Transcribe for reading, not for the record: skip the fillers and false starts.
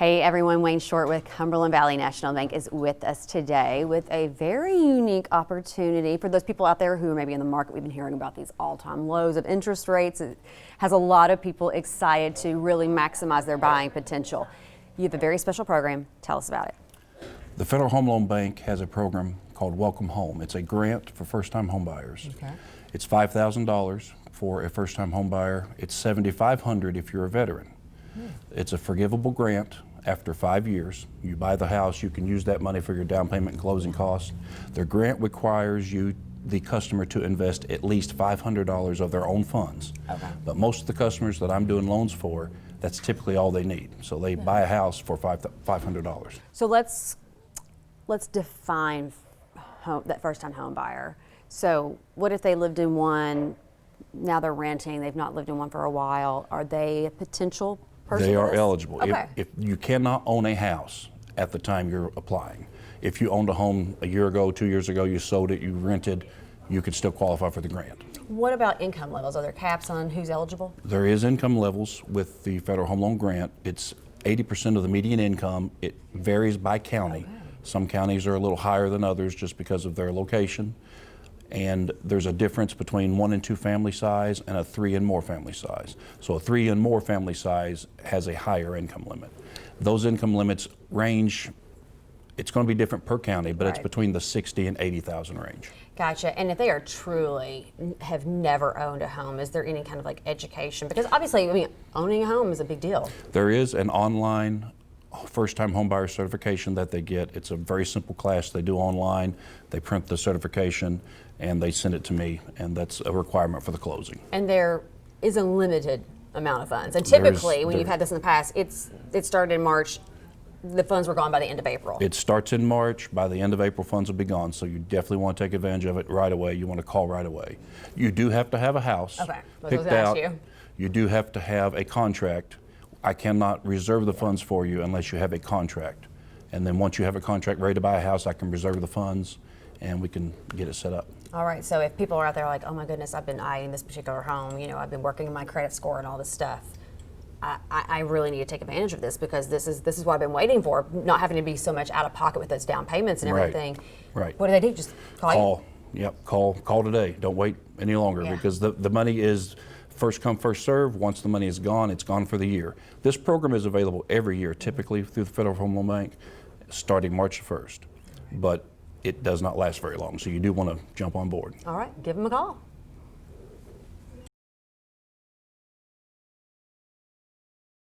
Hey everyone, Wayne Short with Cumberland Valley National Bank is with us today with a very unique opportunity for those people out there who are maybe in the market. We've been hearing about these all-time lows of interest rates. It has a lot of people excited to really maximize their buying potential. You have a very special program. Tell us about it. The Federal Home Loan Bank has a program called Welcome Home. It's a grant for first-time home buyers. Okay. It's $5,000 for a first-time home buyer. It's $7,500 if you're a veteran. It's a forgivable grant. After 5 years, you buy the house, you can use that money for your down payment and closing costs. The grant requires you, the customer, to invest at least $500 of their own funds. Okay. But most of the customers that I'm doing loans for, that's typically all they need. So they buy a house for $500. So let's define that first-time home buyer. So what if they lived in one, now they're renting, they've not lived in one for a while? Are they a potential person? They are eligible. Okay. If you cannot own a house at the time you're applying. If you owned a home a year ago, 2 years ago, you sold it, you rented, you could still qualify for the grant. What about income levels? Are there caps on who's eligible? There is income levels with the Federal Home Loan Grant. It's 80% of the median income. It varies by county. Okay. Some counties are a little higher than others just because of their location. And there's a difference between 1 and 2 family size and a 3 and more family size. So a 3 and more family size has a higher income limit. Those income limits range, it's going to be different per county, but it's Right. between the 60 and 80,000 range. Gotcha. And if they are truly have never owned a home, is there any kind of like education? Because obviously, I mean, owning a home is a big deal. There is an online first-time homebuyer certification that they get. It's a very simple class they do online. They print the certification and they send it to me, and that's a requirement for the closing. And there is a limited amount of funds. And typically, when you've had this in the past, it started in March. The funds were gone by the end of April. It starts in March. By the end of April, funds will be gone. So you definitely want to take advantage of it right away. You want to call right away. You do have to have a house picked out. You do have to have a contract. I cannot reserve the funds for you unless you have a contract. And then once you have a contract ready to buy a house, I can reserve the funds and we can get it set up. All right, so if people are out there like, oh my goodness, I've been eyeing this particular home, you know, I've been working on my credit score and all this stuff, I really need to take advantage of this because this is what I've been waiting for, not having to be so much out of pocket with those down payments and everything. Right. What do they do? Just call you? Yep, call today. Don't wait any longer because the money is first come, first serve. Once the money is gone, it's gone for the year. This program is available every year, typically through the Federal Home Loan Bank, starting March 1st. But it does not last very long, so you do want to jump on board. All right, give them a call.